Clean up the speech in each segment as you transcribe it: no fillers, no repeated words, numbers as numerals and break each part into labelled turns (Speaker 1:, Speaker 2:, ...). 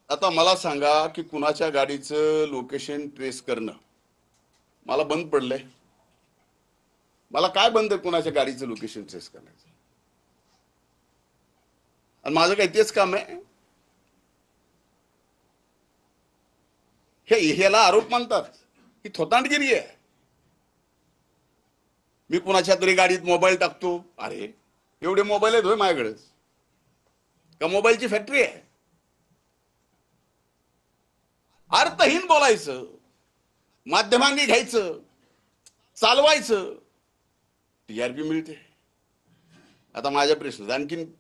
Speaker 1: आता मला सांगा की कुणाच्या गाडीचं लोकेशन ट्रेस करणं मला बंद पडलंय? मला काय बंद आहे कुणाच्या गाडीचं लोकेशन ट्रेस करण्याचं? आणि माझं काही तेच काम आहे? ह्याला आरोप मानतात ही थोतांडगिरी आहे. मी कुणाच्या तरी गाडीत मोबाईल टाकतो, अरे एवढे मोबाईल आहेत होय माझ्याकडे? का मोबाईलची फॅक्टरी आहे? अर्थहीन बोलायचं, माध्यमांनी घ्यायचं, चालवायचं, टीआरपी मिळते. आता माझ्या प्रश्न आणखीन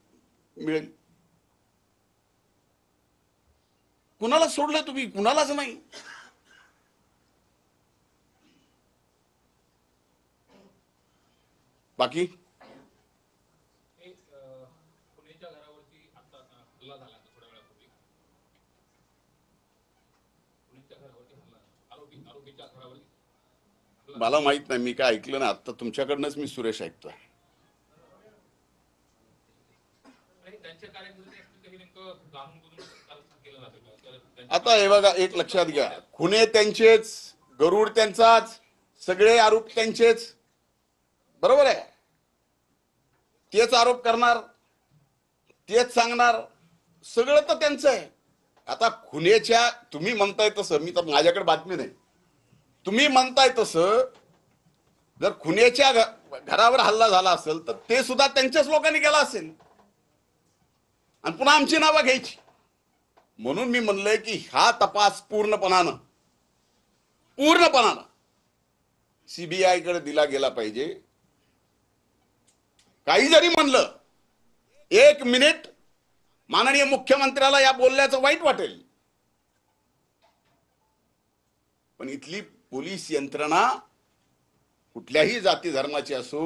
Speaker 1: मिळेल. कुणाला सोडलं तुम्ही? कुणालाच नाही. बाकी मला माहित नाही, मी काय ऐकलं ना. आता तुमच्याकडनंच मी सुरेश ऐकतोय. आता हे बघा, एक लक्षात घ्या, खुने त्यांचेच, गरुड त्यांचाच, सगळे आरोप त्यांचेच, बरोबर आहे. तेच आरोप करणार, तेच सांगणार, सगळं तर त्यांचं आहे. आता खुनेच्या तुम्ही म्हणताय तसं, मी तर माझ्याकडे बातमी नाही, तुम्ही म्हणताय तसं जर खुनेच्या घरावर हल्ला झाला असेल तर ते सुद्धा त्यांच्याच लोकांनी केला असेल आणि पुन्हा आमची नावं घ्यायची. म्हणून मी म्हणलंय की हा तपास पूर्णपणानं सीबीआय कडे दिला गेला पाहिजे. काही जरी म्हणलं, एक मिनिट माननीय मुख्यमंत्र्याला या बोलण्याचं वाईट वाटेल, पण इथली पोलीस यंत्रणा कुठल्याही जाती धर्माची असो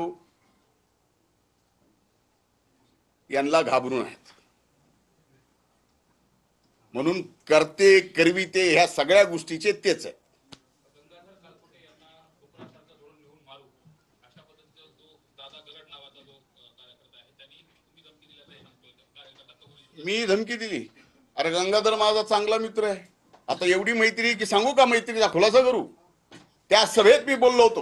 Speaker 1: यांना घाबरून आहेत. म्हणून करते करविते ह्या सगळ्या गोष्टीचे तेच आहे. मी धमकी दिली? अरे गंगाधर माझा चांगला मित्र आहे. आता एवढी मैत्री की सांगू का, मैत्रीचा खुलासा करू? त्या सभेत मी बोललो होतो,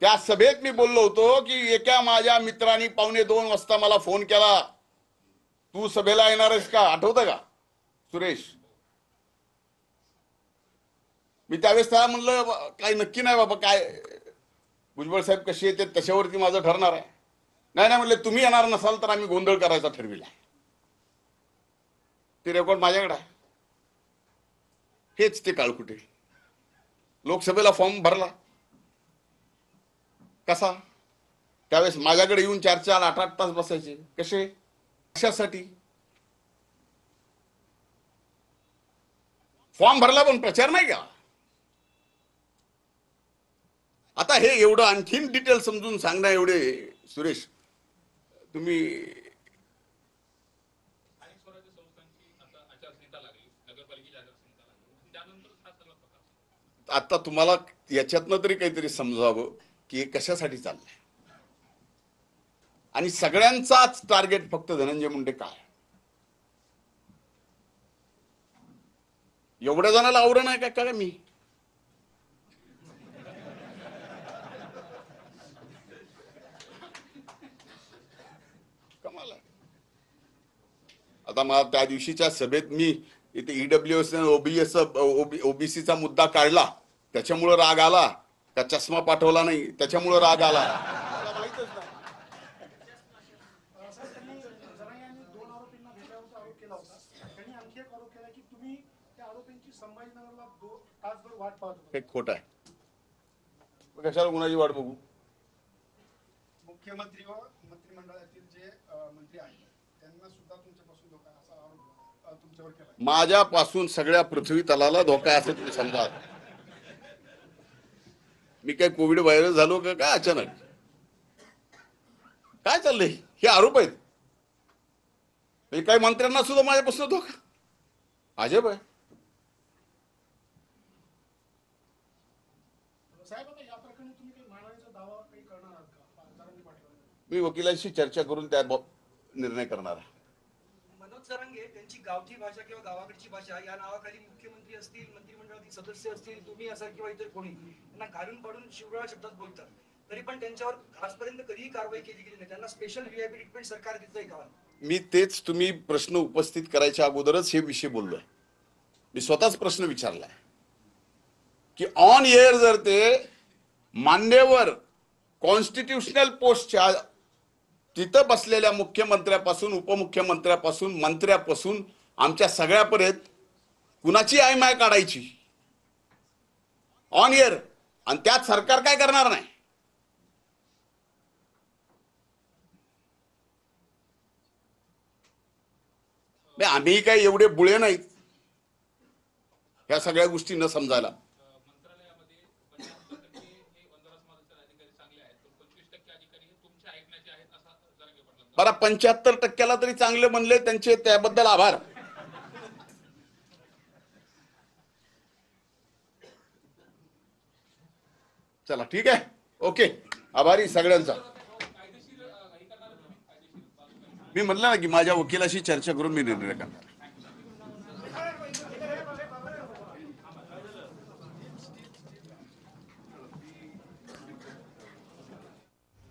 Speaker 1: त्या सभेत मी बोललो होतो की एका माझ्या मित्रांनी 1:45 वाजता मला फोन केला, तू सभेला येणार आहेस का? आठवतं का सुरेश? मी त्यावेळेस त्याला म्हणलं काही नक्की नाही बाबा, काय भुजबळ साहेब कशी येते त्याच्यावरती माझं ठरणार आहे. नाही नाही म्हणले, तुम्ही येणार नसाल तर आम्ही गोंधळ करायचा ठरविला. ते रेकॉर्ड माझ्याकडे आहे. हेच ते काळकुटे. लोकसभेला फॉर्म भरला कसा? त्यावेळेस माझ्याकडे येऊन 4-4, 8-8 तास बसायचे. कसे? कशासाठी? फॉर्म भरला पण प्रचार नाही का? आता हे एवढं आणखीन डिटेल समजून सांगणं एवढे सुरेश तुम्ही. आता तुम्हाला याच्यातनं तरी काहीतरी समजावं की हे कशासाठी चाललंय. आणि सगळ्यांचाच टार्गेट फक्त धनंजय मुंडे काय? एवढ्या जणांना आवरण आहे काय मी? कमाल आहे. आता मला त्या दिवशीच्या सभेत मी इथे ईडब्ल्यूएस ओबीसीचा मुद्दा काढला, त्याच्यामुळे राग आला का? चष्मा पाठवला नाही त्याच्यामुळे राग आला? हे खोट आहे. कशाला कुणाची वाट बघू?
Speaker 2: मुख्यमंत्री व मंत्रिमंडळातील जे मंत्री आहेत त्यांना सुद्धा तुमच्यापासून धोका असा आरोप तुमच्यावर केला.
Speaker 1: माझ्यापासून सगळ्या पृथ्वी तलाला धोका आहे असं तुम्ही समजा. मी काय कोविड व्हायरस झालो का काय अचानक? काय चाललंय? हे आरोप आहेत. काही मंत्र्यांना सुद्धा माझ्यापासून धोका? अजब आहे. मी वकिलांशी चर्चा करून त्या निर्णय करणार आहे.
Speaker 3: मनोज जरांगे त्यांची गावठी भाषा किंवा गावाकडची भाषा या नावाखाली मुख्यमंत्री असतील, मंत्रिमंडळातील सदस्य असतील, तुम्ही असाल किंवा इतर कोणी त्यांना घालून पाडून शिवराळ शब्दात बोलतात, तरी पण त्यांच्यावर आजपर्यंत कधीही कारवाई केली गेली नाही. त्यांना स्पेशल व्हीआयपी ट्रीटमेंट सरकार देतंय का?
Speaker 1: मी तेच, तुम्ही प्रश्न उपस्थित करायच्या अगोदरच हे विषय बोललोय. मी स्वतःच प्रश्न विचारलाय की ऑन एअर जर ते मान्यवर कॉन्स्टिट्यूशनल पोस्टच्या तिथं बसलेल्या मुख्यमंत्र्यापासून, उपमुख्यमंत्र्यापासून, मंत्र्यापासून आमच्या सगळ्यापर्यंत कुणाची आयमाय काढायची ऑन एअर, आणि त्यात सरकार काय करणार नाही. आम्ही काय एवढे बुळे नाहीत ह्या सगळ्या गोष्टी न समजायला. बरं, 75% तरी चांगले म्हणले, त्यांचे त्याबद्दल आभार. चला ठीक आहे, ओके, आभारी सगळ्यांचा. मी म्हणलं ना की माझ्या वकिलाशी चर्चा करून मी निर्णय करणार.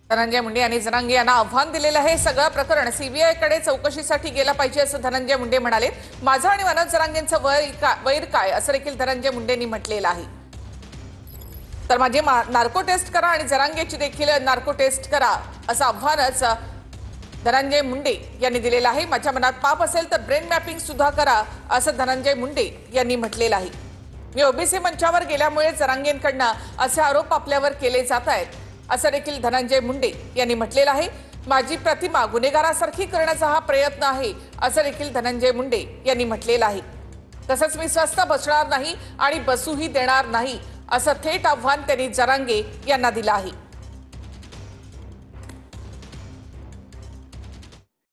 Speaker 4: धनंजय मुंडे यांनी जरांगे यांना आव्हान दिलेलं आहे. सगळं प्रकरण सीबीआयकडे चौकशीसाठी गेलं पाहिजे असं धनंजय मुंडे म्हणाले. माझं आणि मनोज जरांगेंचं वैर काय असं देखील धनंजय मुंडेंनी म्हटलेलं आहे. तर माझी नार्को टेस्ट करा आणि जरांगेची देखील नार्को टेस्ट करा असं आव्हानच धनंजय मुंडे यांनी दिलेलं आहे. माझ्या मनात पाप असेल तर ब्रेन मॅपिंग सुद्धा करा असं धनंजय मुंडे यांनी म्हटलेलं आहे. मी ओबीसी मंचावर गेल्यामुळे जरांगेंकडनं असे आरोप आपल्यावर केले जात आहेत असं देखील धनंजय मुंडे यांनी म्हटलेलं आहे. माझी प्रतिमा गुन्हेगारासारखी करण्याचा हा प्रयत्न आहे असं देखील धनंजय मुंडे यांनी म्हटलेलं आहे. तसंच मी स्वस्थ बसणार नाही आणि बसूही देणार नाही असं थेट आव्हान त्यांनी जरांगे यांना दिलं आहे.